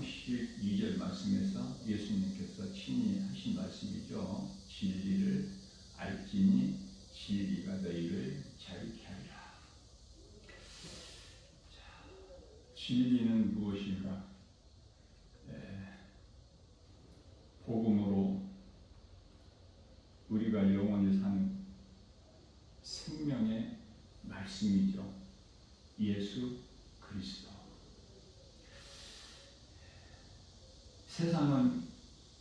32절 말씀에서 예수님께서 친히 하신 말씀이죠. 진리를 알지니 진리가 너희를 자유케 하리라. 진리는 무엇인가? 복음으로 우리가 영원히 사는 생명의 말씀이죠. 예수 그리스도. 세상은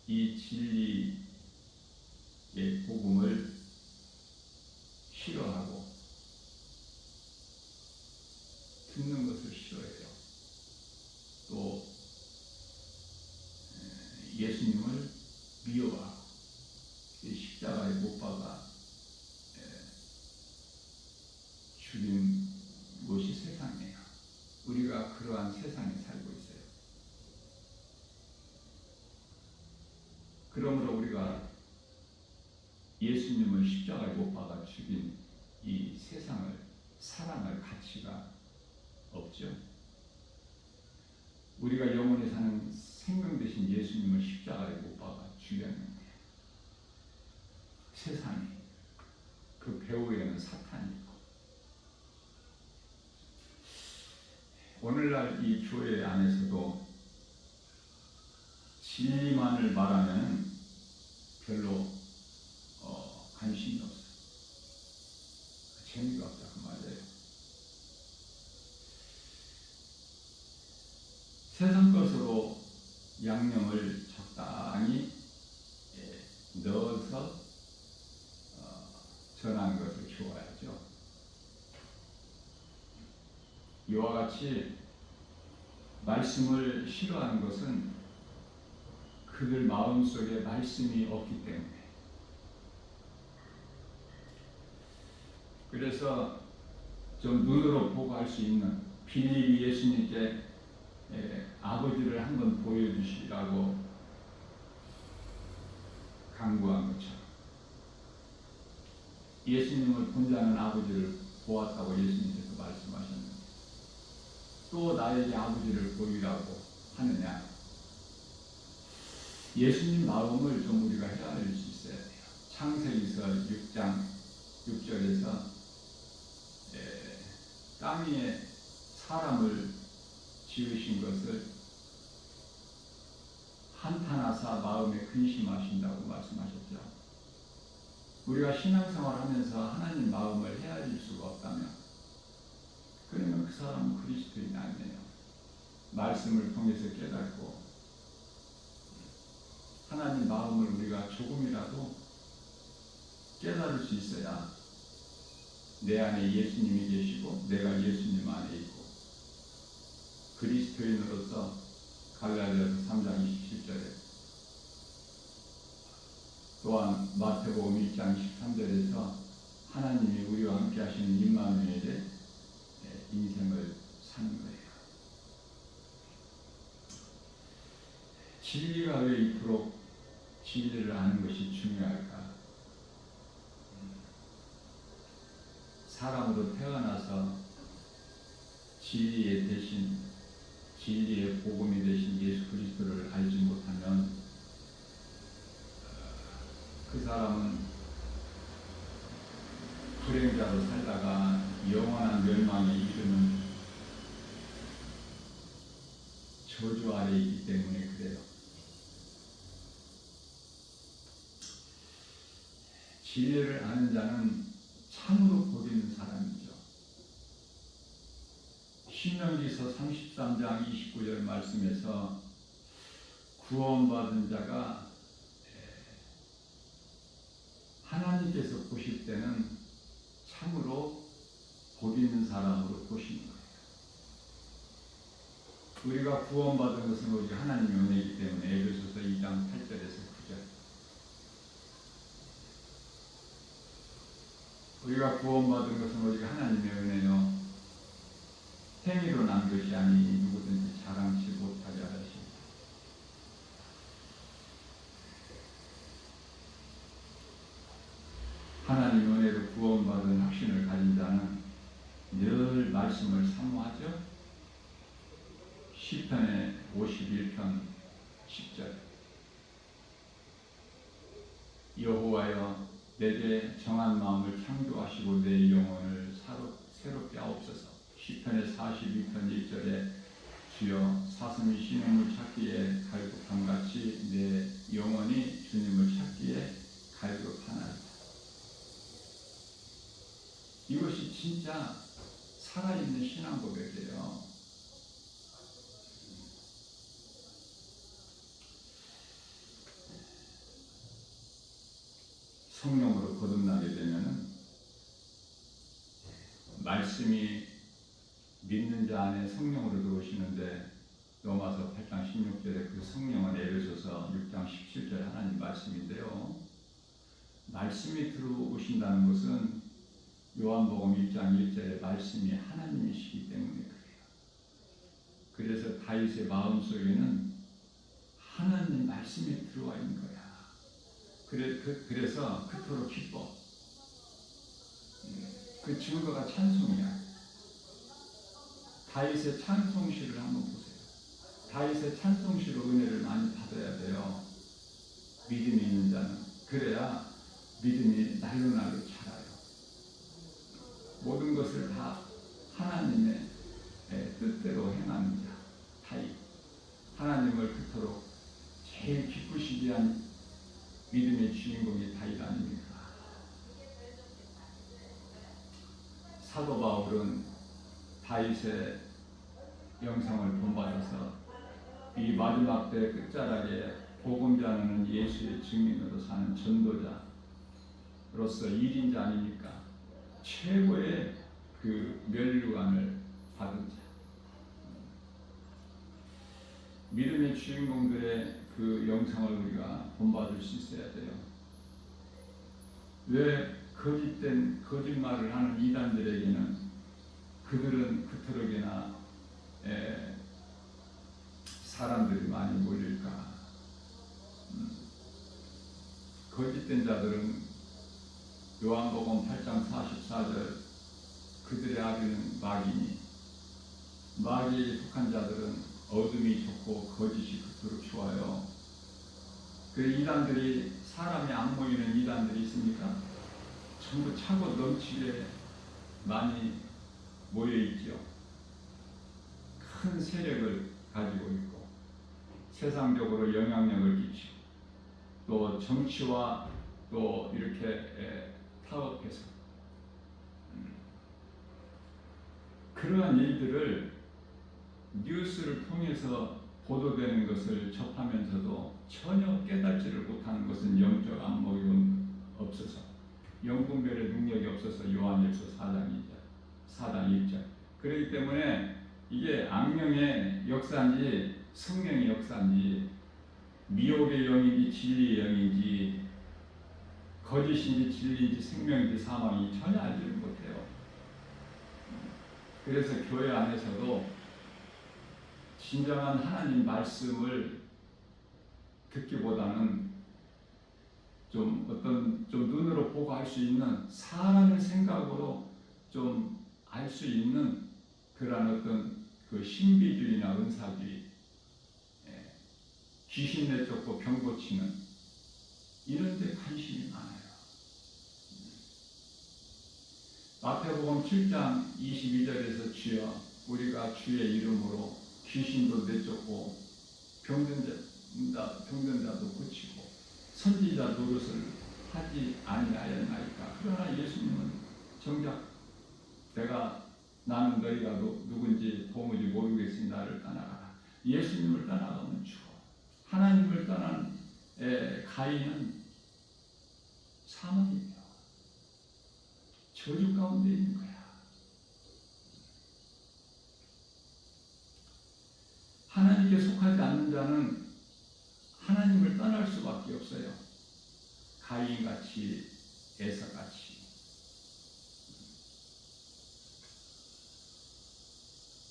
이 진리의 복음을 싫어하고 듣는 것을 싫어해요. 또 예수님을 미워하고 십자가에 못 박아 죽인 것이 세상이에요. 우리가 그러한 세상에 살고 있어요. 그러므로 우리가 예수님을 십자가에 못 박아 죽인 이 세상을 사랑할 가치가 없죠. 우리가 영원히 사는 생명 되신 예수님을 십자가에 못 박아 죽였는데 세상이, 그 배후에는 사탄이 있고, 오늘날 이 교회 안에서도 진리만을 말하면 별로 관심이 없어요. 재미가 없다 그 말이에요. 세상 것으로 양념을 적당히 넣어서 전하는 것을 좋아하죠. 이와 같이 말씀을 싫어하는 것은 그들 마음속에 말씀이 없기 때문에. 그래서 좀 눈으로 보고 할 수 있는, 빌립이 예수님께 아버지를 한번 보여주시라고 간구한 것처럼 예수님을 본 자는 아버지를 보았다고 예수님께서 말씀하셨는데 또 나에게 아버지를 보이라고 하느냐? 예수님 마음을 좀 우리가 헤아릴 수 있어야 돼요. 창세기서 6장 6절에서 땅 위에 사람을 지으신 것을 한탄하사 마음에 근심하신다고 말씀하셨죠. 우리가 신앙생활 하면서 하나님 마음을 헤아릴 수가 없다면 그러면 그 사람은 그리스도인이 아니에요. 말씀을 통해서 깨닫고 하나님 마음을 우리가 조금이라도 깨달을 수 있어야 내 안에 예수님이 계시고 내가 예수님 안에 있고 그리스도인으로서 갈라디아서 3장 27절에 또한 마태복음 1장 13절에서 하나님이 우리와 함께 하시는 임마누엘의 인생을 사는 거예요. 진리가 왜 이토록 진리를 아는 것이 중요할까? 사람으로 태어나서 진리의 대신, 진리의 복음이 되신 예수 그리스도를 알지 못하면 그 사람은 불행자로 살다가 영원한 멸망에 이르는 저주 아래에 있기 때문에 그래요. 진리를 아는 자는 참으로 복 있는 사람이죠. 신명기서 33장 29절 말씀에서 구원받은 자가 하나님께서 보실 때는 참으로 복 있는 사람으로 보시는 거예요. 우리가 구원받은 것은 오직 하나님의 은혜이기 때문에 에베소서 2장 8절에서 9절 우리가 구원받은 것은 오직 하나님의 은혜요 행위로 난 것이 아니니 누구든지 자랑치 못하게 하시니. 하나님 은혜로 구원받은 확신을 가진 자는 늘 말씀을 사모하죠. 시편에 51편 10절. 여호와여 내게 정한 마음을 창조하시고 내 영혼을 새롭게 하옵소서. 시편의 42편 1절에 주여 사슴이 신음을 찾기에 갈급함같이 내 영혼이 주님을 찾기에 갈급하나이다. 이것이 진짜 살아있는 신앙 고백이에요. 성령으로 거듭나게 되면은 말씀이 믿는 자 안에 성령으로 들어오시는데 로마서 8장 16절에 그 성령을 에베소서 6장 17절 하나님 말씀인데요. 말씀이 들어오신다는 것은 요한복음 1장 1절에 말씀이 하나님이시기 때문에 그래요. 그래서 다윗의 마음속에는 하나님 말씀이 들어와 있는 거야. 그래서 그토록 기뻐. 그 증거가 찬송이야. 다윗의 찬송시를 한번 보세요. 다윗의 찬송시로 은혜를 많이 받아야 돼요. 믿음이 있는 자는. 그래야 믿음이 날로 자라요. 모든 것을 다 하나님의 뜻대로 행하는 자, 다윗. 하나님을 그토록 제일 기쁘시게 한 믿음의 주인공이 다윗 아닙니까? 사도 바울은 다윗의 영성을 본받아서 이 마지막 때 끝자락에 복음 전하는 예수의 증인으로 사는 전도자로서 1인자 아닙니까? 최고의 그 면류관을 받은 자. 믿음의 주인공들의 그 영성을 우리가 본받을 수 있어야 돼요. 왜 거짓된 거짓말을 하는 이단들에게는 그들은 그토록이나 사람들이 많이 몰릴까? 거짓된 자들은 요한복음 8장 44절 그들의 아비는 마귀니 마귀에 속한 자들은 어둠이 좋고 거짓이 그토록 좋아요. 그 이단들이 사람이 안 모이는 이단들이 있습니까? 전부 차고 넘치게 많이 모여 있죠. 큰 세력을 가지고 있고 세상적으로 영향력을 끼치고 또 정치와 또 이렇게 타협해서 그러한 일들을 뉴스를 통해서 보도되는 것을 접하면서도 전혀 깨닫지를 못하는 것은 영적 안목이 없어서 영분별의 능력이 없어서 요한일서 4장 1절 그렇기 때문에 이게 악령의 역사인지 성령의 역사인지 미혹의 영인지 진리의 영인지 거짓인지 진리인지 생명인지 사망인지 전혀 알지를 못해요. 그래서 교회 안에서도 진정한 하나님 말씀을 듣기보다는 좀 눈으로 보고 할 수 있는 사람의 생각으로 좀 알 수 있는 그런 어떤 그 신비주의나 은사주의, 귀신 내쫓고 병 고치는 이런 데 관심이 많아요. 마태복음 7장 22절에서 주여 우리가 주의 이름으로 귀신도 내쫓고 병든 자도 고치고 선지자 노릇을 하지 아니하였나이까. 그러나 예수님은 정작 나는 너희가 누군지 도무지 모르겠으니 나를 떠나가라. 예수님을 떠나가면 죽어. 하나님을 떠난 가인은 사망이에요. 저주 가운데 있는 거야. 하나님께 속하지 않는 자는 하나님을 떠날 수밖에 없어요. 가인같이 에서같이.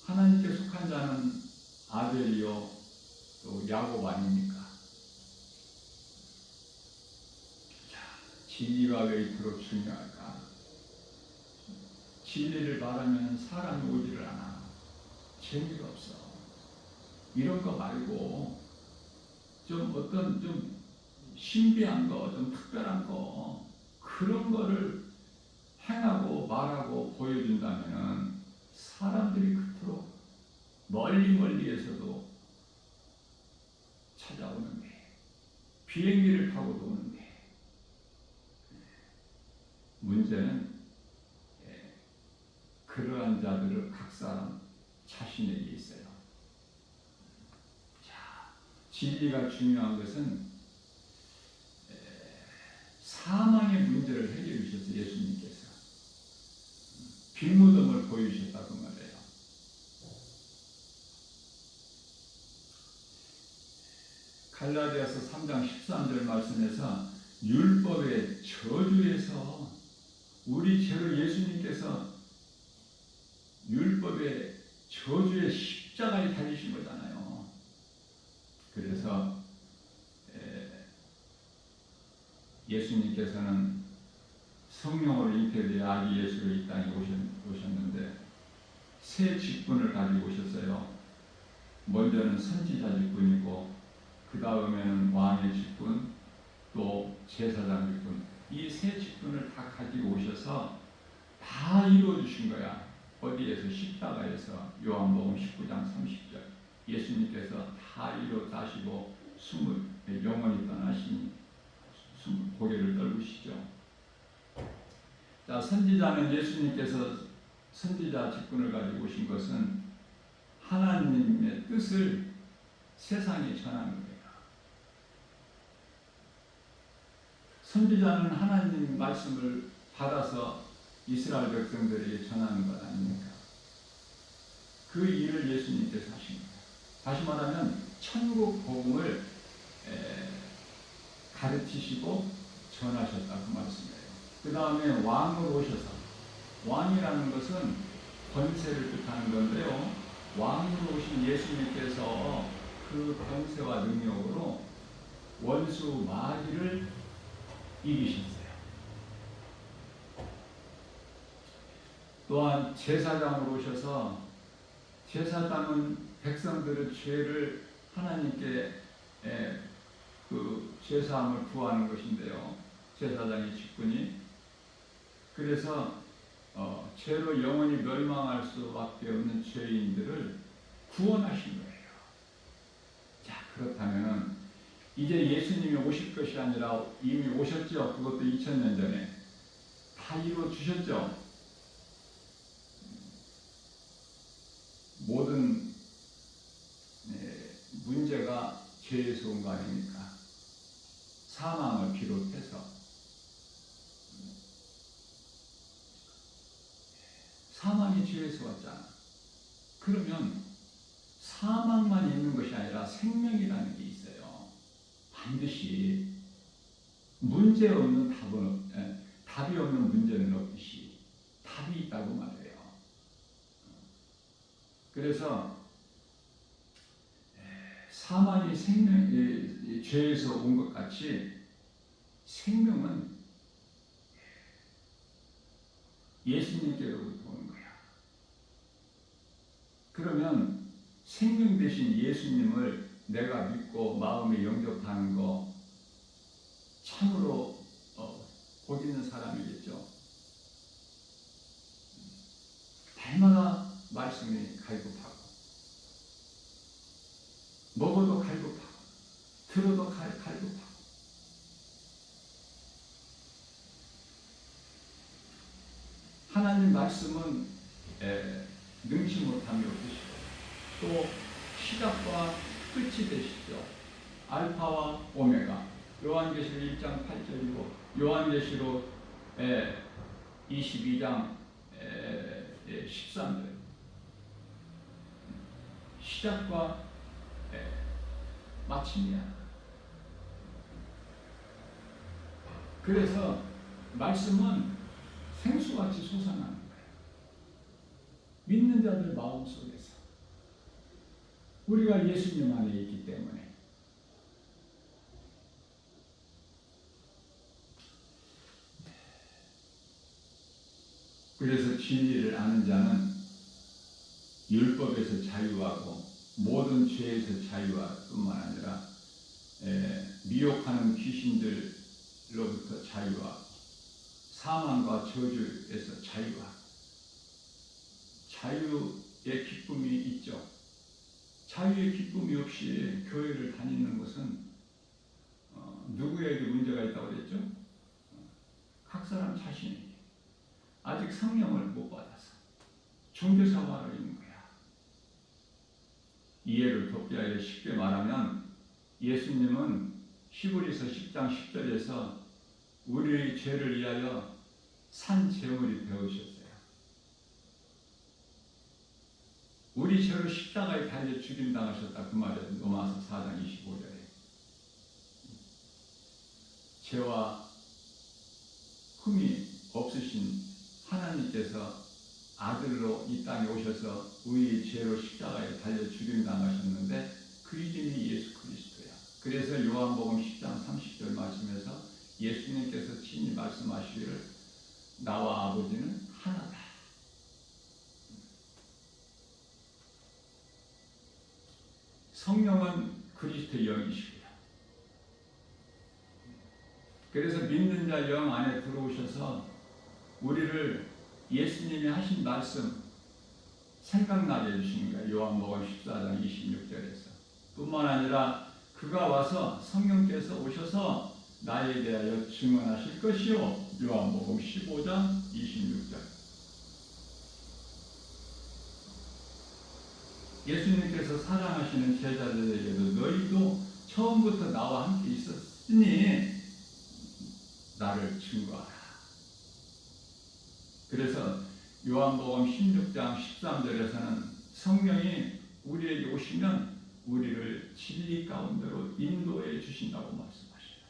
하나님께 속한 자는 아벨이요 또 야곱 아닙니까? 자, 진리가 왜 이토록 중요할까? 진리를 말하면 사람이 오지를 않아. 재미가 없어. 이런 거 말고 좀 어떤 좀 신비한 거, 좀 특별한 거 그런 거를 행하고 말하고 보여준다면은 사람들이 그토록 멀리에서도 찾아오는데 비행기를 타고도 오는데 문제는 그러한 자들을 각 사람 자신에게 있어요. 자, 진리가 중요한 것은 사망의 문제를 해결해 주셔서 예수님께서 빈무덤을 보여주셨다고 말해요. 갈라디아서 3장 13절 말씀에서 율법의 저주에서 우리 죄로 예수님께서 율법의 저주의 십자가에 달리신 거잖아요. 그래서 예수님께서는 성령으로 잉태되어 아기 예수로 이 땅에 오셨는데 세 직분을 가지고 오셨어요. 먼저는 선지자 직분이고 그 다음에는 왕의 직분, 또 제사장 직분, 이 세 직분을 다 가지고 오셔서 다 이루어 주신 거야. 어디에서? 십자가에서. 요한복음 19장 30절 예수님께서 다 이루어 가시고 영원히 떠나신 고개를 떨구시죠. 자, 선지자는 예수님께서 선지자 직분을 가지고 오신 것은 하나님의 뜻을 세상에 전하는 거예요. 선지자는 하나님 말씀을 받아서 이스라엘 백성들에게 전하는 것 아닙니까? 그 일을 예수님께서 하신 거예요. 다시 말하면 천국 복음을 가르치시고 전하셨다고 말씀해요. 그 다음에 왕으로 오셔서, 왕이라는 것은 권세를 뜻하는 건데요. 왕으로 오신 예수님께서 그 권세와 능력으로 원수 마귀를 이기셨어요. 또한 제사장으로 오셔서, 제사장은 백성들의 죄를 하나님께 그 제사함을 구하는 것인데요. 제사장의 직분이. 그래서 죄로 영원히 멸망할 수밖에 없는 죄인들을 구원하신 거예요. 자, 그렇다면 이제 예수님이 오실 것이 아니라 이미 오셨죠. 그것도 2000년 전에 다 이루어 주셨죠. 모든 문제가 죄에서 온 거 아닙니까? 사망을 비롯해서 사망이 죄에서 왔잖아. 그러면 사망만 있는 것이 아니라 생명이라는 게 있어요. 반드시 문제 없는 답이 없는 문제는 없듯이 답이 있다고 말해요. 그래서 사망이 죄에서 온 것 같이 생명은 예수님께로부터 오는 거야. 그러면 생명 대신 예수님을 내가 믿고 마음에 영접하는 거 참으로 복 있는 사람이겠죠. 날마다 말씀이 갈급하고 먹어도 갈급하고 들어도 갈급하고 하나님 말씀은 능치 못함이 없으시고 또 시작과 끝이 되시죠. 알파와 오메가. 요한계시록 1장 8절이고 요한계시록 22장 13절 시작과 마침이야. 그래서 말씀은 생수같이 솟아나는 거예요. 믿는 자들 마음속에서 우리가 예수님 안에 있기 때문에. 그래서 진리를 아는 자는 율법에서 자유하고 모든 죄에서 자유할 뿐만 아니라 미혹하는 귀신들로부터 자유하고 사망과 저주에서 자유하고 자유의 기쁨이 있죠. 자유의 기쁨이 없이 교회를 다니는 것은 누구에게 문제가 있다고 그랬죠? 각 사람 자신에게 아직 성령을 못 받아서 종교생활을 있는 거야. 이해를 돕기 위해 쉽게 말하면 예수님은 히브리서 10장 10절에서 우리의 죄를 위하여 산 제물이 되어주셨어요. 우리 죄로 십자가에 달려 죽임당하셨다 그 말이에요. 로마서 4장 25절에 죄와 흠이 없으신 하나님께서 아들로 이 땅에 오셔서 우리의 죄로 십자가에 달려 죽임당하셨는데 그 이름이 예수 그리스도야. 그래서 요한복음 10장 30절 말씀에서 예수님께서 친히 말씀하시기를 나와 아버지는 하나다. 성령은 그리스도의 영이시고요. 그래서 믿는 자 영 안에 들어오셔서 우리를 예수님이 하신 말씀 생각나게 해주시는 거예요. 요한복음 14장 26절에서. 뿐만 아니라 그가 와서 성령께서 오셔서 나에 대하여 증언하실 것이요. 요한복음 15장 26절. 예수님께서 사랑하시는 제자들에게도 너희도 처음부터 나와 함께 있었으니 나를 증거하라. 그래서 요한복음 16장 13절에서는 성령이 우리에게 오시면 우리를 진리 가운데로 인도해 주신다고 말씀하시죠.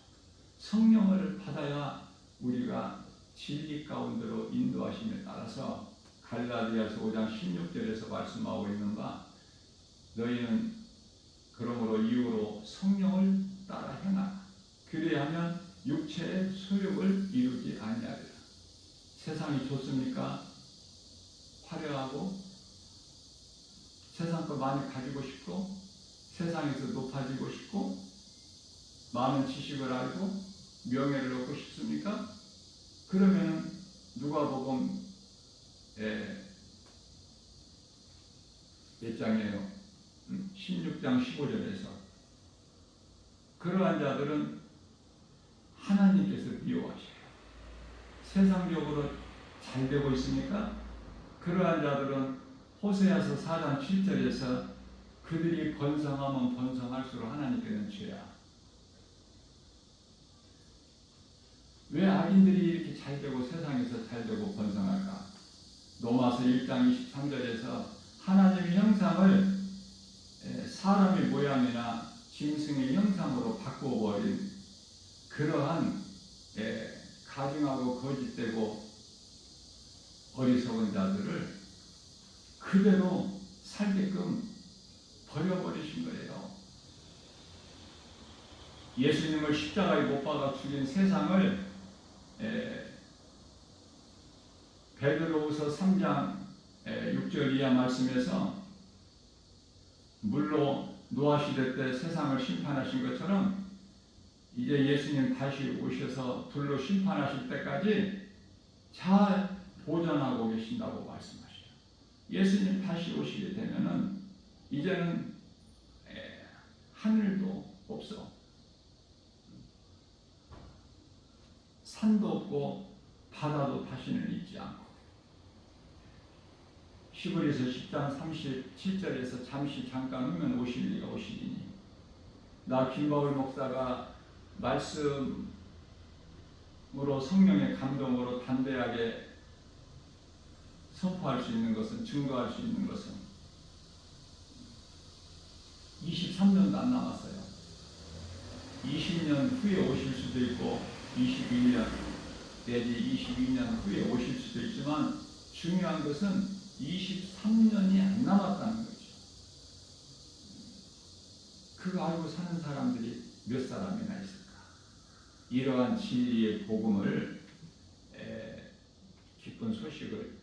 성령을 받아야 우리가 진리 가운데로 인도하심에 따라서 갈라디아서 5장 16절에서 말씀하고 있는 바 너희는 그러므로 이후로 성령을 따라 행하라. 그리하면 육체의 소욕을 이루지 아니하리라. 세상이 좋습니까? 화려하고 세상 거 많이 가지고 싶고 세상에서 높아지고 싶고 많은 지식을 알고 명예를 얻고 싶습니까? 그러면 누가복음 몇 장이에요? 16장 15절에서 그러한 자들은 하나님께서 미워하셔요. 세상적으로 잘 되고 있습니까? 그러한 자들은 호세아서 4장 7절에서 그들이 번성하면 번성할수록 하나님께는 죄야. 왜 악인들이 이렇게 잘 되고 세상에서 잘 되고 번성할까? 로마서 1장 23절에서 하나님의 형상을 사람의 모양이나 짐승의 형상으로 바꾸어버린 그러한 가증하고 거짓되고 어리석은 자들을 그대로 살게끔 버려버리신 거예요. 예수님을 십자가에 못 박아 죽인 세상을 베드로후서 3장 6절 이하 말씀에서 물로 노아 시대 때 세상을 심판하신 것처럼 이제 예수님 다시 오셔서 불로 심판하실 때까지 잘 보존하고 계신다고 말씀하셔요. 예수님 다시 오시게 되면은 이제는 하늘도 없어. 산도 없고 바다도 다시는 있지 않고 히브리서 10장 37절에서 잠깐 후면 오실 리가 오시리니 나 김바울 목사가 말씀으로 성령의 감동으로 담대하게 선포할 수 있는 것은 증거할 수 있는 것은 23년도 안 남았어요. 20년 후에 오실 수도 있고 21년 내지 22년 후에 오실 수도 있지만 중요한 것은 23년이 안 남았다는 거죠. 그거 알고 사는 사람들이 몇 사람이나 있을까? 이러한 진리의 복음을 기쁜 소식을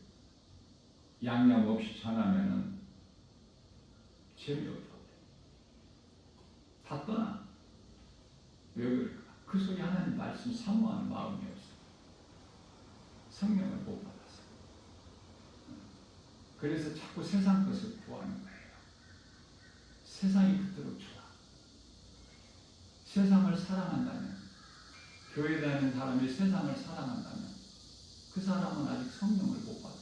양념 없이 전하면은 재미없다고. 다 떠나. 왜 그럴까? 그 속에 하나님 말씀 사모하는 마음이 없어. 성령을 못 받아서. 그래서 자꾸 세상 것을 구하는 거예요. 세상이 그토록 좋아. 세상을 사랑한다면, 교회 다니는 사람이 세상을 사랑한다면 그 사람은 아직 성령을 못 받아.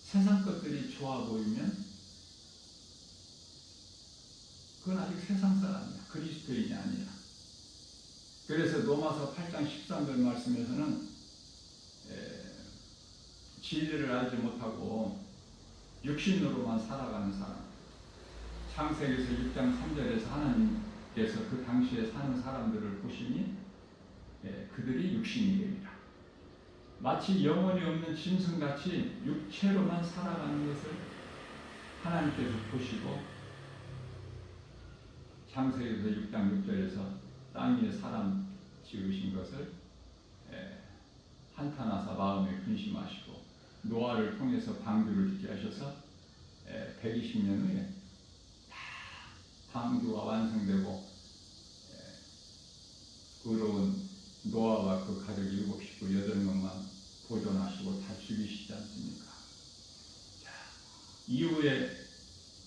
세상 것들이 좋아 보이면 그건 아직 세상 사람이야. 그리스도인이 아니야. 그래서 로마서 8장 13절 말씀에서는 진리를 알지 못하고 육신으로만 살아가는 사람, 창세기에서 6장 3절에서 하나님께서 그 당시에 사는 사람들을 보시니 그들이 육신이됩니다. 마치 영혼이 없는 짐승같이 육체로만 살아가는 것을 하나님께서 보시고 창세기에서 6장 6절에서 땅 위에 사람 지으신 것을 한탄하사 마음에 근심하시고 노아를 통해서 방주를 짓게 하셔서 120년 후에 다 방주가 완성되고 의로운 노아와 그 가족 7식구 8명만 보존하시고 다 죽이시지 않습니까? 자, 이후에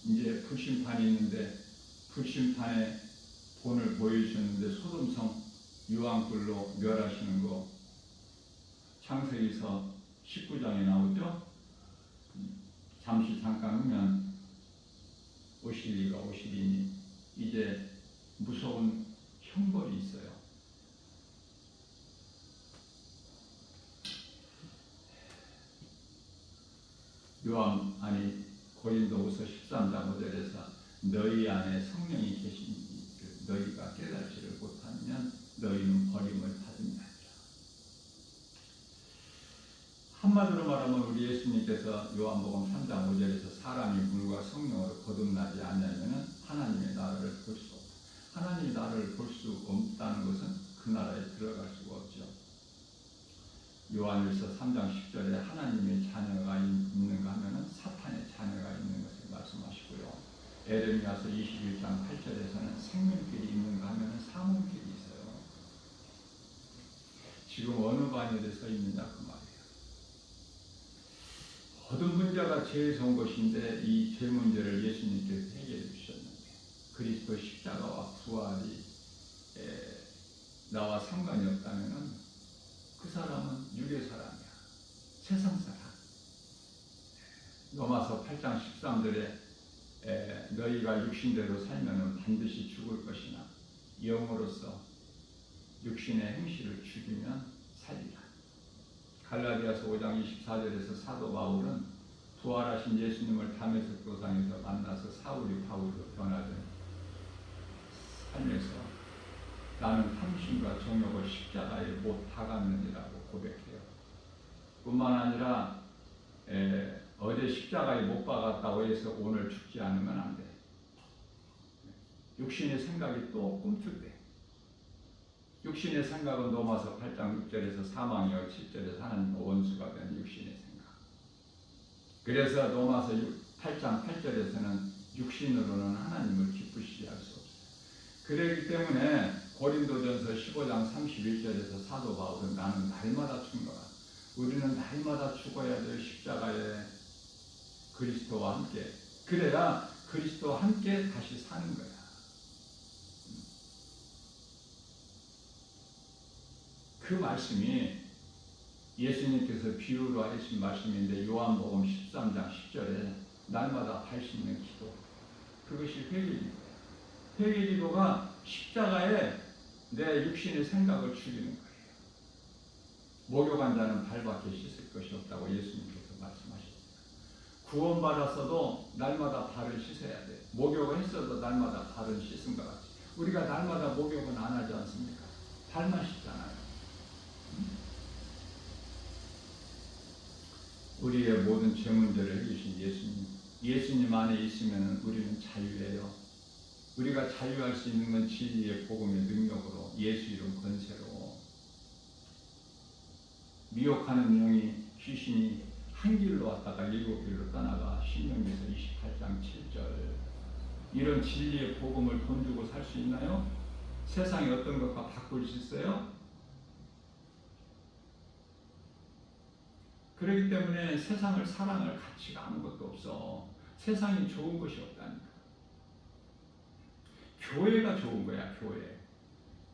이제 불심판이 있는데 불심판의 본을 보여주셨는데 소돔성 유황불로 멸하시는 거 창세기서 19장에 나오죠. 잠깐 후면 오시리가 오시리니 이제 무서운 형벌이 있어요. 고린도후서 13장 5절에서 너희 안에 성령이 계시니 너희가 깨닫지를 못하면 너희는 버림을 받으리라. 한마디로 말하면 우리 예수님께서 요한복음 3장 5절에서 사람이 물과 성령으로 거듭나지 않으면 하나님의 나라를 볼 수 없다. 하나님의 나라를 볼 수 없다는 것은 그 나라에 들어갈 수가 없죠. 요한일서 3장 10절에 하나님의 자녀가 있는가 하면 사탄의 자녀가 있는 것을 말씀하시고요. 에레미야서 21장 8절에서는 생명길이 있는가 하면 사망길이 있어요. 지금 어느 반열에 서 있느냐 그 말이에요. 모든 문제가 제일 좋은 것인데 이 죄 문제를 예수님께서 해결해 주셨는데 그리스도 십자가와 부활이 나와 상관이 없다면 그 사람은 육의 사람이야. 세상 사람. 로마서 8장 13절에 너희가 육신대로 살면 반드시 죽을 것이나 영으로서 육신의 행실을 죽이면 살리라. 갈라디아서 5장 24절에서 사도 바울은 부활하신 예수님을 다메섹 도상에서 만나서 사울이 바울로 변화된 삶에서 나는 탐심과 정욕을 십자가에 못 박았느니라고 고백해요. 뿐만 아니라 어제 십자가에 못 박았다고 해서 오늘 죽지 않으면 안 돼. 육신의 생각이 또 꿈틀대. 육신의 생각은 로마서 8장 6절에서 사망이요 7절에서 하나님과 원수가 된 육신의 생각. 그래서 로마서 8장 8절에서는 육신으로는 하나님을 기쁘시게 할 수 없어요. 그렇기 때문에 고린도전서 15장 31절에서 사도 바울은 나는 날마다 죽노라. 우리는 날마다 죽어야 될 십자가에 그리스도와 함께, 그래야 그리스도와 함께 다시 사는 거야. 그 말씀이 예수님께서 비유로 하신 말씀인데 요한복음 13장 10절에 날마다 발 씻는 기도, 그것이 회개기도예요. 회개기도가 십자가에 내 육신의 생각을 죽이는 거예요. 목욕한 자는 발밖에 씻을 것이 없다고 예수님께서 말씀하셨어요. 구원받았어도 날마다 발을 씻어야 돼. 목욕을 했어도 날마다 발을 씻은 것 같이 우리가 날마다 목욕은 안 하지 않습니까? 발만 씻잖아요. 우리의 모든 죄 문제를 해주신 예수님, 예수님 안에 있으면 우리는 자유예요. 우리가 자유할 수 있는 건 진리의 복음의 능력으로, 예수 이름 권세로. 미혹하는 영이, 귀신이 한 길로 왔다가 7길로 떠나가 신명기서 28장 7절 이런 진리의 복음을 돈 주고 살 수 있나요? 세상에 어떤 것과 바꿀 수 있어요? 그렇기 때문에 세상을 사랑할 가치가 아무것도 없어. 세상이 좋은 것이 없다니까. 교회가 좋은 거야, 교회.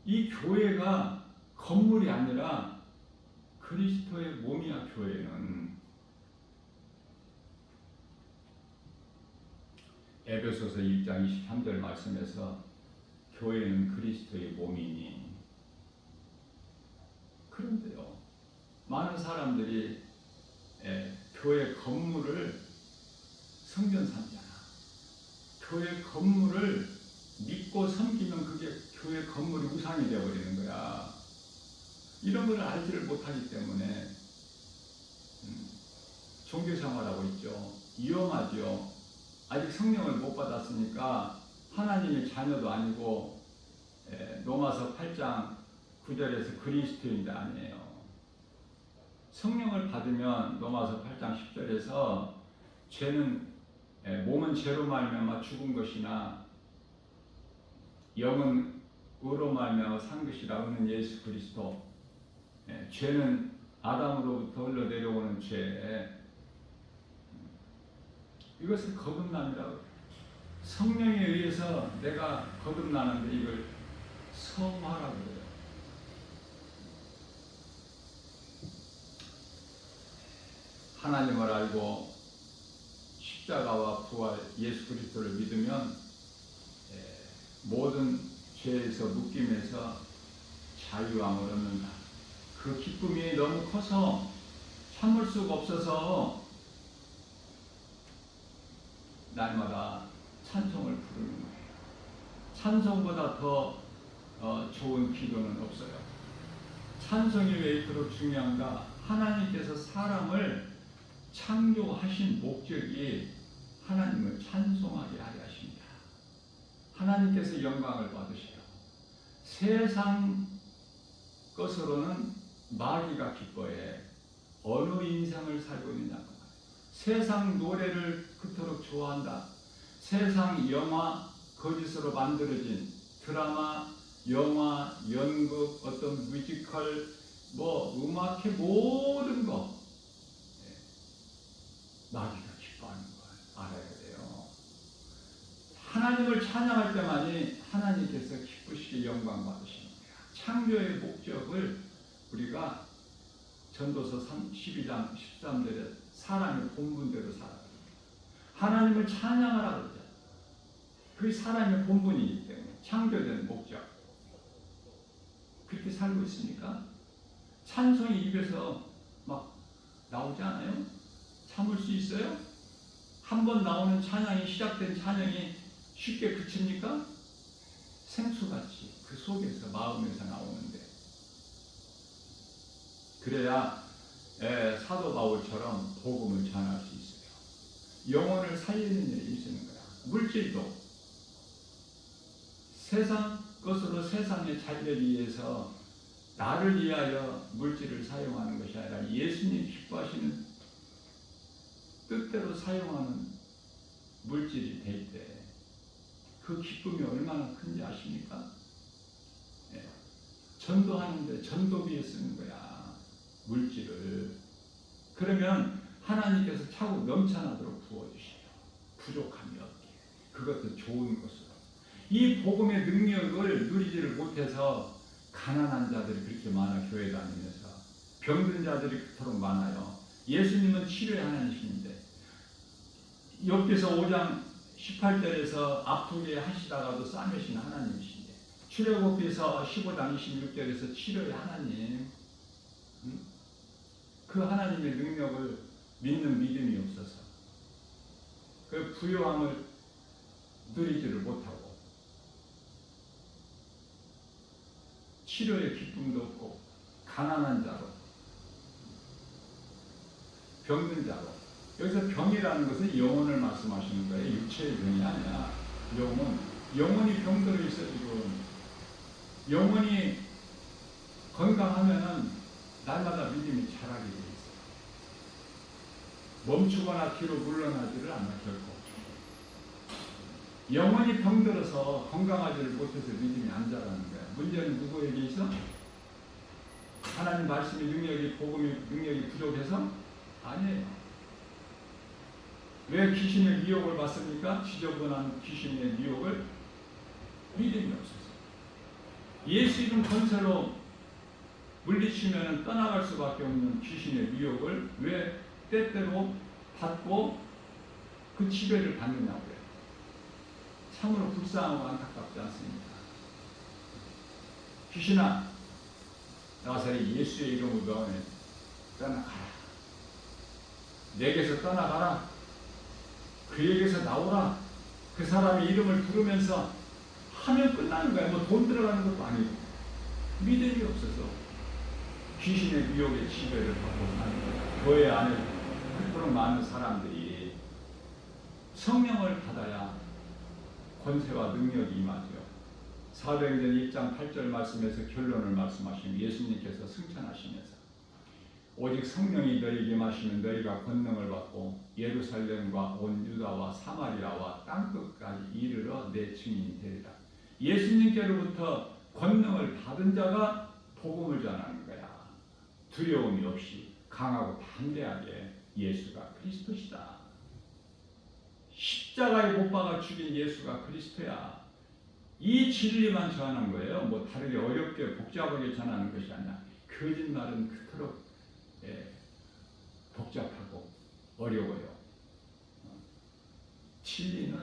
이 교회가 건물이 아니라 그리스도의 몸이야, 교회는. 에베소서 1장 23절 말씀에서 교회는 그리스도의 몸이니. 그런데요, 많은 사람들이 교회 건물을 성전 삼잖아. 교회 건물을 믿고 섬기면 그게 교회 건물이 우상이 되어버리는 거야. 이런 걸 알지를 못하기 때문에 종교생활하고 있죠. 위험하죠. 아직 성령을 못 받았으니까 하나님의 자녀도 아니고 로마서 8장 9절에서 그리스도인도 아니에요. 성령을 받으면 로마서 8장 10절에서 죄는 몸은 죄로 말미암아 죽은 것이나 영은 의로 말미암아 산 것이라 하는 예수 그리스도. 죄는 아담으로부터 흘러내려오는 죄. 이것을 거듭남이라고. 성령에 의해서 내가 거듭나는데 이걸 성화라고 해요. 하나님을 알고 십자가와 부활 예수 그리스도를 믿으면 모든 죄에서 묶임에서 자유함을 얻는다. 그 기쁨이 너무 커서 참을 수가 없어서 날마다 찬송을 부르는 거예요. 찬송보다 더 좋은 기도는 없어요. 찬송이 왜 이토록 중요한가? 하나님께서 사람을 창조하신 목적이 하나님을 찬송하게 하려 하십니다. 하나님께서 영광을 받으시라고. 세상 것으로는 마귀가 기뻐해. 어느 인생을 살고 있느냐고. 세상 노래를 그토록 좋아한다. 세상 영화, 거짓으로 만들어진 드라마, 영화, 연극, 어떤 뮤지컬, 음악회 모든 거 마귀가 기뻐하는 걸 알아야 돼요. 하나님을 찬양할 때만이 하나님께서 기쁘시게 영광 받으시는 거야. 창조의 목적을 우리가 전도서 12장 13절에 사람의 본분대로 살아야 돼요. 하나님을 찬양하라 그러죠. 그게 사람의 본분이기 때문에 창조된 목적. 그렇게 살고 있습니까? 찬송이 입에서 막 나오지 않아요? 참을 수 있어요? 한 번 나오는 찬양이, 시작된 찬양이 쉽게 그칩니까? 생수같이 그 속에서 마음에서 나오는데, 그래야 사도 바울처럼 복음을 전할 수 있어요. 영혼을 살리는 일이 있는 거야. 물질도 세상 것으로 세상의 자기를 위해서 나를 위하여 물질을 사용하는 것이 아니라 예수님 기뻐하시는 뜻대로 사용하는 물질이 될 때 그 기쁨이 얼마나 큰지 아십니까? 전도하는데 전도비에 쓰는 거야, 물질을. 그러면 하나님께서 차고 넘쳐나도록 부어주셔요. 부족함이 없게. 그것도 좋은 것으로. 이 복음의 능력을 누리지를 못해서 가난한 자들이 그렇게 많아. 교회 다니면서 병든 자들이 그토록 많아요. 예수님은 치료의 하나님이신데, 욥기서 5장 18절에서 아프게 하시다가도 싸매신 하나님이신데, 출애굽기서 15장 26절에서 치료의 하나님, 그 하나님의 능력을 믿는 믿음이 없어서 그 부요함을 누리지를 못하고 치료의 기쁨도 없고 가난한 자로, 병든 자로. 여기서 병이라는 것은 영혼을 말씀하시는 거예요. 육체의 병이 아니야. 영혼이 병들어 있어. 지금 영혼이 건강하면은 날마다 믿음이 자라게 돼 있어요. 멈추거나 뒤로 물러나지를 않아. 결코 영원히 병들어서 건강하지를 못해서 믿음이 안 자라는 거야. 문제는 누구에게 있어? 하나님 말씀의 능력이, 복음의 능력이 부족해서? 아니에요. 왜 귀신의 미혹을 받습니까? 지저분한 귀신의 미혹을? 믿음이 없어서. 예수 이름 권세로 물리치면 떠나갈 수밖에 없는 귀신의 미혹을 왜 때때로 받고 그 지배를 받느냐고요. 참으로 불쌍하고 안타깝지 않습니까? 귀신아, 나사렛 예수의 이름으로 명하네. 떠나가라. 내게서 떠나가라. 그에게서 나오라. 그 사람의 이름을 부르면서 하면 끝나는 거야. 뭐 돈 들어가는 것도 아니고. 믿음이 없어서 귀신의 미혹의 지배를 받고 사는 거야. 교회 안에 그토록 많은 사람들이 성령을 받아야 권세와 능력이 임하죠. 사도행전 1장 8절 말씀에서 결론을 말씀하신 예수님께서 승천하시면서 오직 성령이 너희에게 임하시면 너희가 권능을 받고 예루살렘과 온 유다와 사마리아와 땅끝까지 이르러 내 증인이 되리라. 예수님께로부터 권능을 받은 자가 복음을 전하는 거야. 두려움이 없이 강하고 담대하게 예수가 그리스도시다. 십자가에 못 박아 죽인 예수가 그리스도야. 이 진리만 전하는 거예요. 뭐 다르게 어렵게 복잡하게 전하는 것이 아니라. 거짓말은 그토록 복잡하고 어려워요. 진리는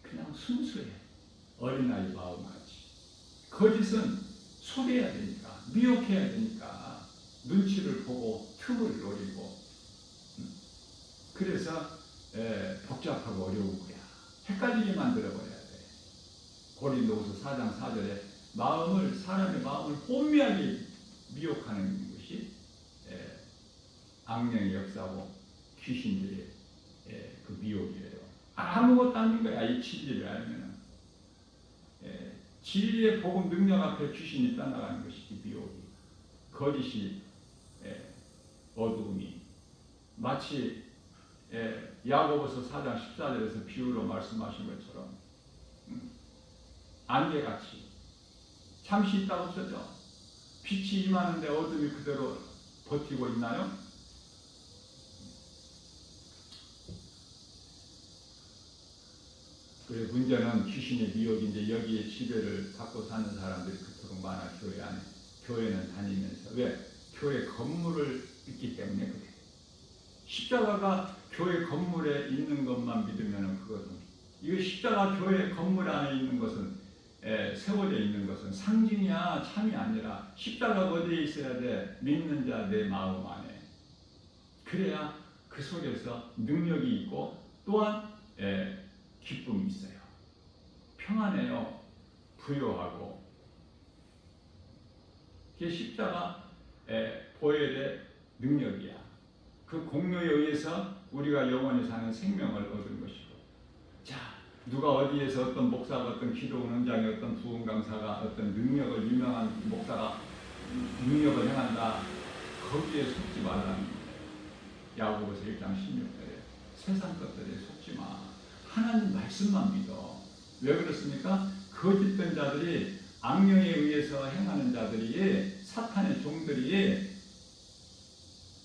그냥 순수해. 어린아이 마음같이. 거짓은 속여야 되니까, 미혹해야 되니까 눈치를 보고 틈을 노리고, 그래서 복잡하고 어려운 거야. 헷갈리게 만들어버려야 돼. 고린도후서 4장 4절에 사람의 마음을 혼미하게 미혹하는 것이 악령의 역사고 귀신들의 그 미혹이에요. 아무것도 아닌 거야. 이 진리를 알면은. 진리의 복음 능력 앞에 귀신이 떠나가는 것이 미혹이. 거짓이 어두움이 마치 야고보서 4장 14절에서 비유로 말씀하신 것처럼 안개같이 잠시 있다 없어져. 빛이 임하는데 어둠이 그대로 버티고 있나요? 그래, 문제는 귀신의 미혹인데 여기에 지배를 받고 사는 사람들이 그토록 많아. 교회 안에. 교회는 다니면서. 왜? 교회 건물을 믿기 때문에 그래. 십자가가 교회 건물에 있는 것만 믿으면 그것은, 이거 십자가 교회 건물 안에 있는 것은, 세워져 있는 것은 상징이야 참이 아니라 십자가가 어디에 있어야 돼? 믿는 자 내 마음 안에. 그래야 그 속에서 능력이 있고 또한 기쁨이 있어요. 평안해요. 부요하고. 그게 십자가 보혈의 능력이야. 그 공로에 의해서 우리가 영원히 사는 생명을 얻은 것이고. 자, 누가 어디에서 어떤 목사가, 어떤 기도 원장이, 어떤 부흥 강사가, 어떤 능력을, 유명한 목사가 능력을 행한다. 거기에 속지 말라는 거예요. 야고보서 1장 16절에 세상 것들에 속지 마. 하나님 말씀만 믿어. 왜 그렇습니까? 거짓된 자들이, 악령에 의해서 행하는 자들이, 사탄의 종들이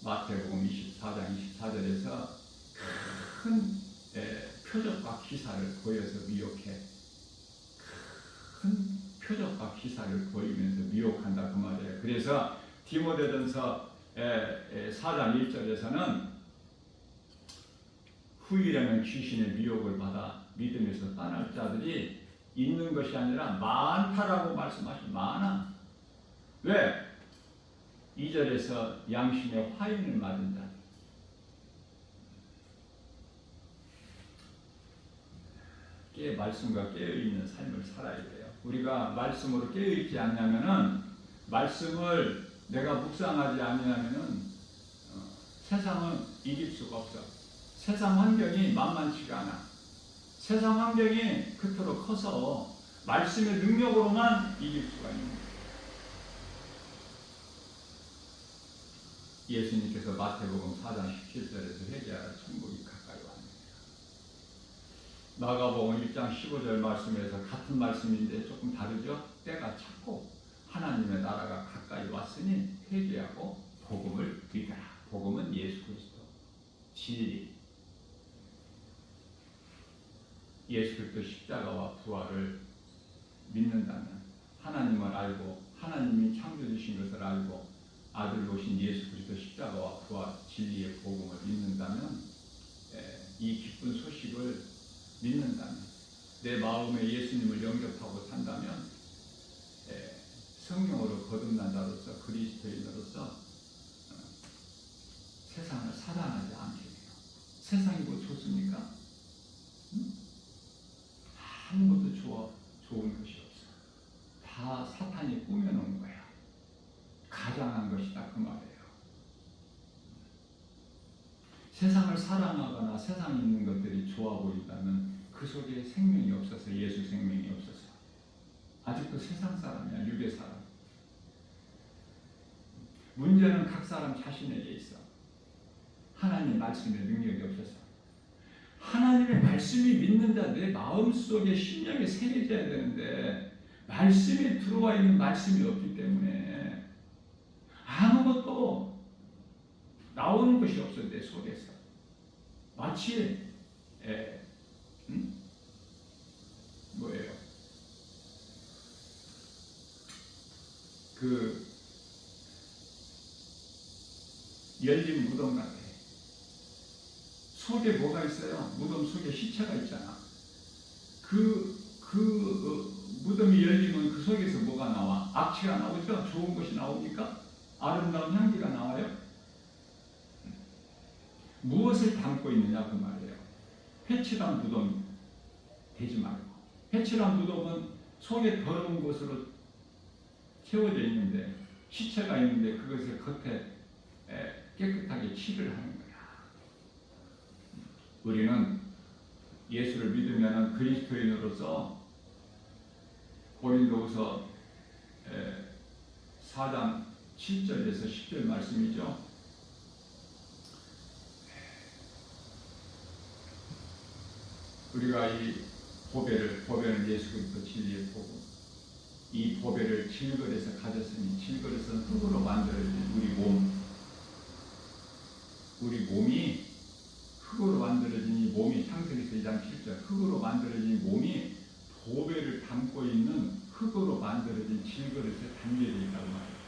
마태복음 24장 24절에서 큰 표적과 기사를 보여서 미혹해. 큰 표적과 기사를 보이면서 미혹한다 그 말이에요. 그래서 디모데전서 4장 1절에서는 후일에는 귀신의 미혹을 받아 믿음에서 떠날 자들이 있는 것이 아니라 많다라고 말씀하신. 많아. 왜? 2절에서 양심의 화인을 맞은 자. 말씀과 깨어있는 삶을 살아야 돼요. 우리가 말씀으로 깨어있지 않냐면은, 말씀을 내가 묵상하지 않냐면은 세상은 이길 수가 없어. 세상 환경이 만만치가 않아. 세상 환경이 그토록 커서 말씀의 능력으로만 이길 수가 있는 거예요. 예수님께서 마태복음 4장 17절에서 회개하라 천국이 가까이 왔느니라. 마가복음 1장 15절 말씀에서 같은 말씀인데 조금 다르죠? 때가 찼고 하나님의 나라가 가까이 왔으니 회개하고 복음을 믿어라. 복음은 예수 그리스도, 진리, 예수 그리스도 십자가와 부활을 믿는다면, 하나님을 알고 하나님이 창조주신 것을 알고 아들로 오신 예수 그리스도 십자가와 부활, 진리의 복음을 믿는다면, 이 기쁜 소식을 믿는다면, 내 마음에 예수님을 영접하고 산다면, 성령으로 거듭난 자로서, 그리스도인으로서 세상을 사랑하지 않게 돼요. 세상이 뭐 좋습니까? 아무것도 좋은 것이 없어. 다 사탄이 꾸며놓은 거야. 가장한 것이다, 그 말이에요. 세상을 사랑하거나 세상에 있는 것들이 좋아 보인다면 그 속에 생명이 없어서, 예수 생명이 없어서 아직도 세상 사람이야, 육의 사람. 문제는 각 사람 자신에게 있어. 하나님 말씀의 능력이 없어서. 하나님의 말씀이 믿는 자 내 마음속에 심령에 새겨져야 되는데, 말씀이 들어와 있는 말씀이 없기 때문에 아무것도 나오는 것이 없어, 내 속에서. 마치 뭐예요? 그 열린 무덤 같아. 속에 뭐가 있어요? 무덤 속에 시체가 있잖아. 무덤이 열리면 그 속에서 뭐가 나와? 악취가 나오죠? 좋은 것이 나옵니까? 아름다운 향기가 나와요? 무엇을 담고 있느냐, 그 말이에요. 회칠한 무덤 되지 말고. 회칠한 무덤은 속에 더러운 것으로 채워져 있는데, 시체가 있는데 그것을 겉에 깨끗하게 칠을 하는 거야. 우리는 예수를 믿으면 그리스도인으로서, 고린도후서 4장 7절에서 10절 말씀이죠. 우리가 이 보배는 예수 그리스도 진리의 복음, 이 보배를 질거에서 가졌으니, 질거에서는 흙으로 만들어진 우리 몸이 흙으로 만들어진 이 몸이, 창세기서 2장 7절, 흙으로 만들어진 이 몸이 보배를 담고 있는 흙으로 만들어진 질그릇에 담겨져 있다고 말해요.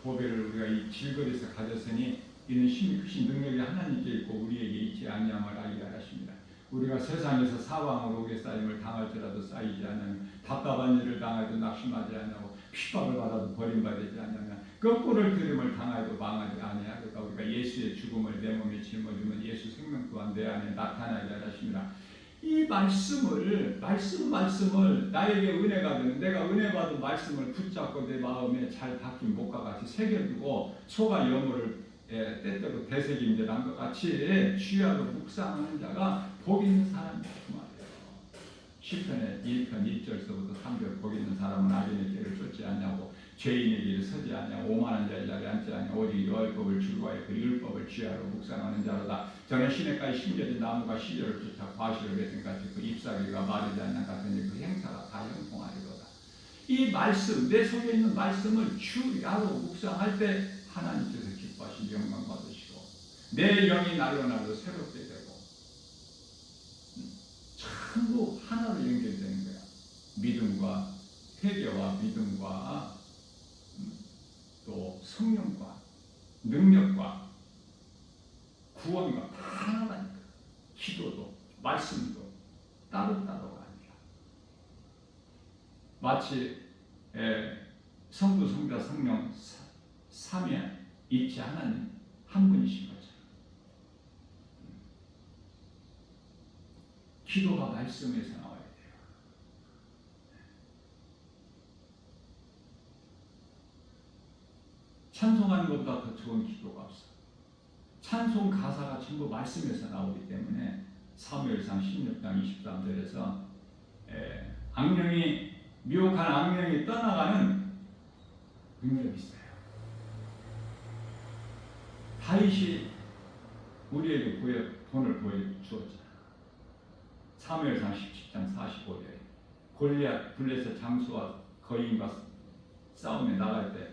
보배를 우리가 이 질그릇에서 가졌으니 이는 심히 크신 능력이 하나님께 있고 우리에게 있지 아니함을 알게 하십니다. 우리가 세상에서 사방으로 오게 쌓임을 당할지라도 쌓이지 않으면, 답답한 일을 당해도 낙심하지 않냐고, 핍박을 받아도 버림받지 않냐면, 거꾸를 들음을 당해도 망하지 아니하리까. 우리가 예수의 죽음을 내 몸에 짊어지면 예수 생명 또한 내 안에 나타나게 하십니다. 이 말씀을 나에게 은혜가 되는, 내가 은혜 받은 말씀을 붙잡고 내 마음에 잘 박힌 목과 같이 새겨두고 소가 여물을 때때로 되새김질한 것 같이 취하고 묵상하는 자가 복 있는 사람이다, 그 말이에요. 시편의 1편 1절서부터 3절, 복 있는 사람은 악인의 길을 쫓지 않냐고, 죄인의 길을 서지 않냐고, 오만한 자의 자리에 앉지 않냐고, 오직 여호와의 즐거워하여 그 율법을 취하러 묵상하는 자로다. 저는 시냇가에 심겨진 나무가 시절을 쫓아 과실을 맺은 같이 그 잎사귀가 마르지 않는 같으니 그 행사가 다 형통하리로다. 이 말씀, 내 속에 있는 말씀을 주야로 묵상할 때 하나님께서 기뻐하신 영광 받으시고 내 영이 날로 새롭게 되고 전부 하나로 연결되는 거야. 믿음과 회개와 믿음과 또 성령과 능력과 구원과 다 하나라니까. 기도도 말씀도 따로따로가 아니라 마치 성부 성자 성령 삼위 일체 하나님 한 분이신 거죠. 기도가 말씀에서 나와야 돼요. 찬송하는 것보다 더 좋은 기도가 없어. 찬송 가사가 전부 말씀에서 나오기 때문에 사무엘상 16장 23절에서 미혹한 악령이 떠나가는 능력이 있어요. 다윗이 우리에게 본을 보여주었잖아. 사무엘상 17장 45절에 골리앗 블레셋 장수와 거인과 싸움에 나갈 때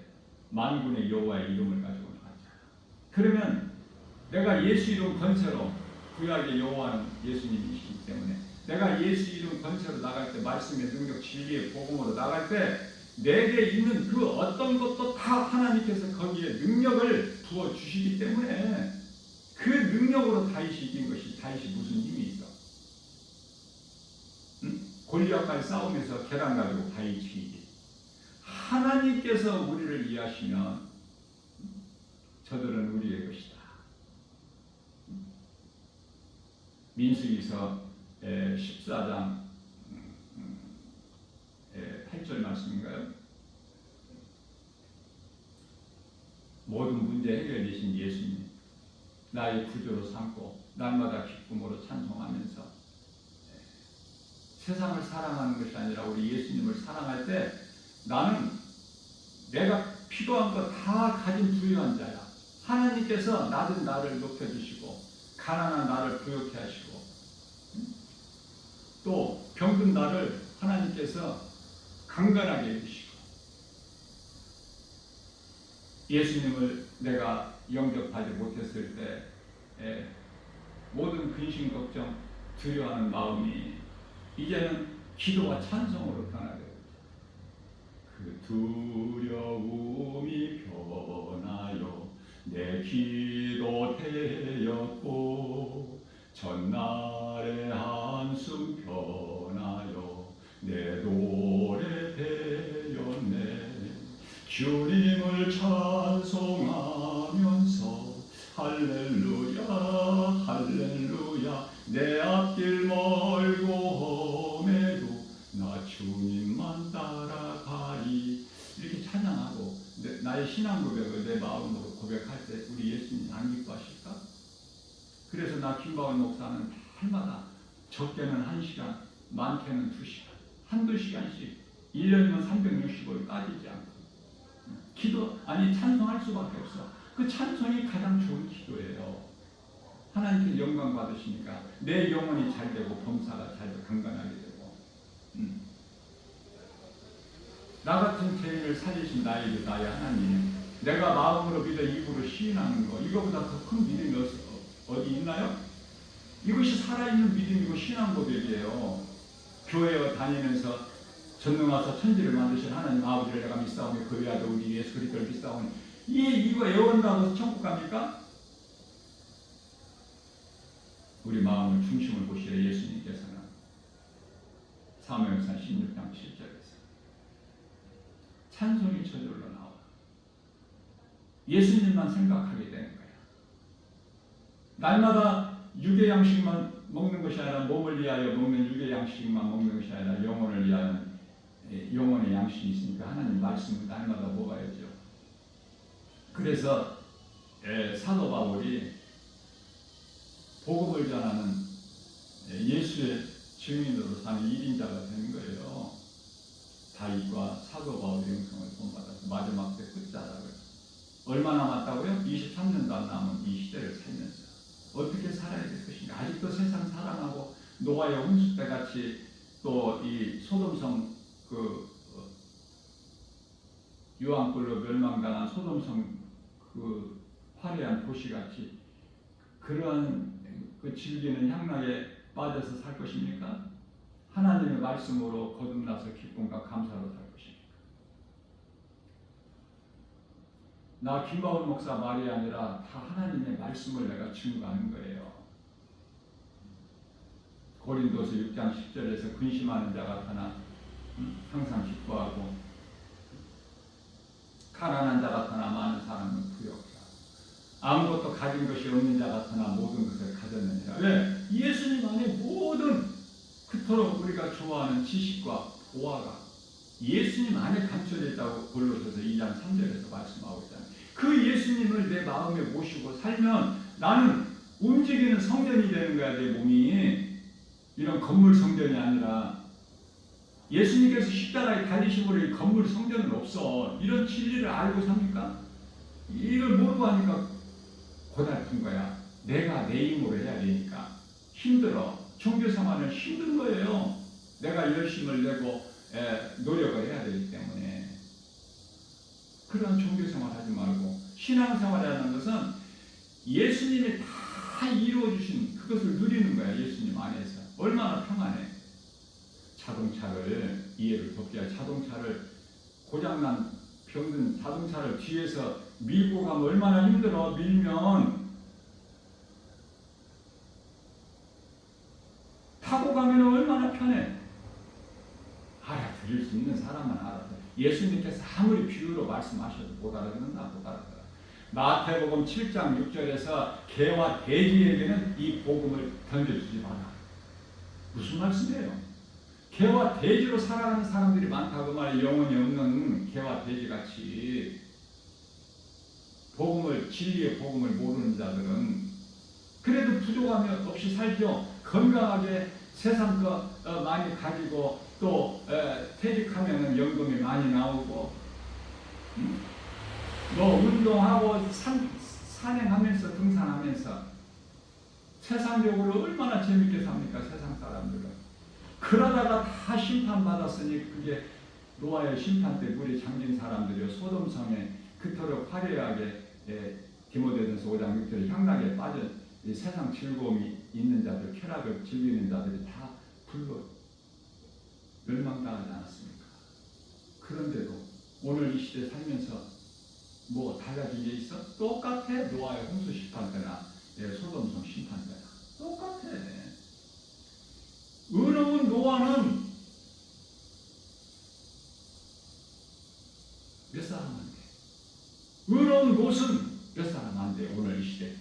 만군의 여호와의 이름을 가지고 나갔잖아. 그러면 내가 예수 이름 권세로, 구약의 여호와는 예수님이시기 때문에 내가 예수 이름 권세로 나갈 때, 말씀의 능력, 진리의 복음으로 나갈 때 내게 있는 그 어떤 것도 다 하나님께서 거기에 능력을 부어 주시기 때문에 그 능력으로 다윗이 이긴 것이, 다윗이 무슨 힘이 있어? 응? 골리앗과의 싸움에서 계란 가지고 다윗이 이기. 하나님께서 우리를 이해하시면 저들은 우리의 것이다. 민수기서 14장 8절 말씀인가요? 모든 문제 해결되신 예수님, 나의 구주로 삼고 날마다 기쁨으로 찬송하면서 세상을 사랑하는 것이 아니라 우리 예수님을 사랑할 때 나는 내가 필요한 거 다 가진 부유한 자야. 하나님께서 낮은 나를 높여주시고 가난한 나를 부욕해 하시고 또 병든 나를 하나님께서 강건하게 해주시고, 예수님을 내가 영접하지 못했을 때 모든 근심 걱정 두려워하는 마음이 이제는 기도와 찬송으로 변하게 됩니다. 그 두려움이 변하여 내 기도 되었고 전날의 한숨 변하여 내 노래 되었네. 주님을 찬송하면서 할렐루야 할렐루야 내 앞길 멀고 험해도 나 주님만 따라가리. 이렇게 찬양하고 나의 신앙 고백을 내 마음으로 고백할 때 우리 예수님 안 기뻐하실까? 그래서 나 김바원 목사는 날마다 적게는 1시간, 많게는 2시간, 한두 시간씩 1년이면 365일 빠지지 않고 찬송할 수밖에 없어. 그 찬송이 가장 좋은 기도예요. 하나님께 영광 받으시니까 내 영혼이 잘 되고 범사가 잘 되고 강건하게 되고 나 같은 죄인을 살리신 나의 하나님, 내가 마음으로 믿어 입으로 시인하는 거, 이거보다 더 큰 믿음이 어디 있나요? 이것이 살아있는 믿음이고 신앙 고백이에요. 교회에 다니면서 전능하사 천지를 만드신 하나님 아버지를 내가 믿사오며 그 외아들 우리 예수 그리스도를 믿사오니 이거 애원다고 천국 갑니까? 우리 마음의 중심을 보시려 예수님께서는 사무엘상 16장 7절에서 찬송이 저절로 나와 예수님만 생각하게 되는 거야. 날마다 육의 양식만 먹는 것이 아니라 몸을 위하여 먹는 육의 양식만 먹는 것이 아니라 영혼을 위하여 영혼의 양식이 있으니까 하나님 말씀을 날마다 먹어야죠. 그래서 사도 바울이 복음을 전하는 예수의 증인으로 사는 1인자가 되는 거예요. 다윗과 사도 바울의 영성을 본받아서 마지막 때 끝자락을 얼마 남았다고요? 23년도 안 남은 이 시대를 살면서 어떻게 살아야 될 것인가? 아직도 세상 사랑하고 노아의 홍수 때 같이 또 이 소돔성 유황불로 멸망당한 소돔성 그 화려한 도시같이 그런 그 즐기는 향락에 빠져서 살 것입니까? 하나님의 말씀으로 거듭나서 기쁨과 감사로 살 것입니까? 나 김바울 목사 말이 아니라 다 하나님의 말씀을 내가 증거하는 거예요. 고린도서 6장 10절에서 근심하는 자 같으나 항상 기뻐하고 가난한 자 같으나 많은 사람은 부욕하고 아무것도 가진 것이 없는 자 같으나 모든 것을 가졌느니라. 왜? 예수님 안에 모든 그토록 우리가 좋아하는 지식과 보화가 예수님 안에 감춰져 있다고 골로새서 2장 3절에서 말씀하고 있잖아요. 그 예수님을 내 마음에 모시고 살면 나는 움직이는 성전이 되는 거야. 내 몸이 이런 건물 성전이 아니라 예수님께서 십자가에 달리심으로 이 건물 성전은 없어. 이런 진리를 알고 삽니까? 이걸 모르고 하니까 고달픈 거야. 내가 내 힘으로 해야 되니까 힘들어. 종교 생활은 힘든 거예요. 내가 열심을 내고 노력을 해야 되기 때문에. 그런 종교 생활 하지 말고 신앙 생활이라는 것은 예수님이 다 이루어주신 그것을 누리는 거야. 예수님 안에서. 얼마나 평안해. 자동차를 이해를 돕게 자동차를 고장난 병든 자동차를 뒤에서 밀고 가면 얼마나 힘들어. 밀면 타고 가면 얼마나 편해. 알아들을 수 있는 사람은 알아들어. 예수님께서 아무리 비유로 말씀하셔도 못 알아듣는다. 못 알아들어. 마태복음 7장 6절에서 개와 돼지에게는 이 복음을 던져주지 마라. 무슨 말씀이에요? 개와 돼지로 살아가는 사람들이 많다고 말해. 영혼이 없는 개와 돼지같이 복음을, 진리의 복음을 모르는 자들은 그래도 부족함이 없이 살죠. 건강하게 세상 거 많이 가지고 또 퇴직하면 연금이 많이 나오고 뭐 운동하고 산행하면서 등산하면서 세상적으로 얼마나 재밌게 삽니까? 세상 사람들은. 그러다가 다 심판받았으니 그게 노아의 심판 때 물에 잠긴 사람들이요. 소돔성에 그토록 화려하게 디모데전서 5장 6절에 향락에 빠져 이 세상 즐거움이 있는 자들, 쾌락을 즐기는 자들이 다 불로 멸망당하지 않았습니까? 그런데도 오늘 이 시대 살면서 뭐 달라진 게 있어? 똑같아. 노아의 홍수 심판 때나 소돔성 심판 때나 똑같아. 의로운 노아는 몇 사람 안 돼. 의로운 롯은 몇 사람 안 돼. 오늘 이 시대.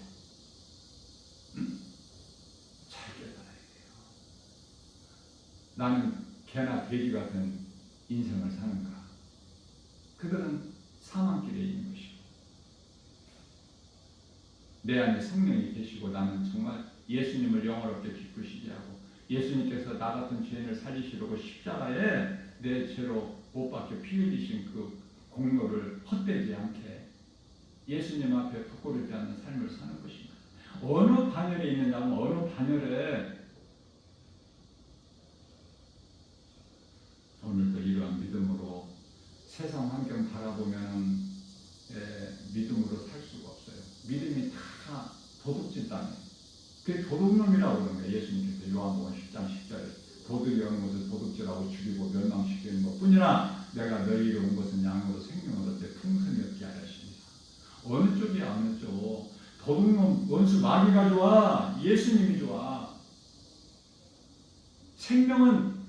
잘 깨달아야 돼요. 나는 개나 돼지 같은 인생을 사는가? 그들은 사망길에 있는 것이고 내 안에 성령이 계시고 나는 정말 예수님을 영원롭게 기쁘시게 하고 예수님께서 나 같은 죄인을 살리시려고 십자가에 내 죄로 못 박혀 피 흘리신 그 공로를 헛되지 않게 예수님 앞에 부끄럽지 않는 삶을 사는 것입니다. 어느 반열에 있느냐면 어느 반열에 오늘도 이러한 믿음으로 세상 환경 바라보면 믿음으로 살 수가 없어요. 믿음이 다 도둑질 당해. 그게 도둑놈이라고 그러는 거예요. 예수님께서 요한복음 10장 10절에 도둑이 오는 것을 도둑질하고 죽이고 멸망시키는 것뿐이나 내가 너희에게 온 것은 양으로 생명을 얻되 풍성히 얻게 하려 하십니다. 어느 쪽이야 어느 쪽. 도둑놈 원수 마귀가 좋아? 예수님이 좋아? 생명은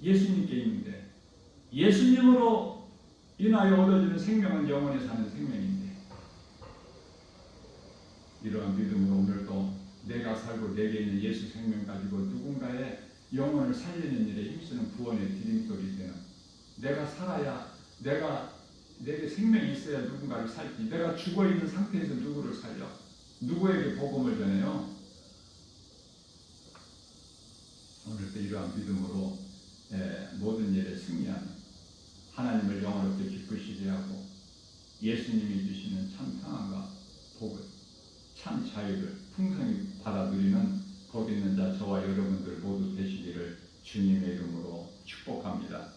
예수님께 있는데 예수님으로 인하여 얻어지는 생명은 영원히 사는 생명인데 이러한 믿음으로 오늘도 내가 살고 내게 있는 예수 생명 가지고 누군가의 영혼을 살리는 일에 힘쓰는 구원의 디딤돌이 되는 내가 살아야 내게 생명이 있어야 누군가를 살지. 내가 죽어있는 상태에서 누구를 살려? 누구에게 복음을 전해요? 오늘도 이러한 믿음으로 모든 일에 승리하는 하나님을 영원롭게 기쁘시게 하고 예수님이 주시는 참 평안과 복을 참 자유를 풍성히 받아 누리는 복 있는 자 저와 여러분들 모두 되시기를 주님의 이름으로 축복합니다.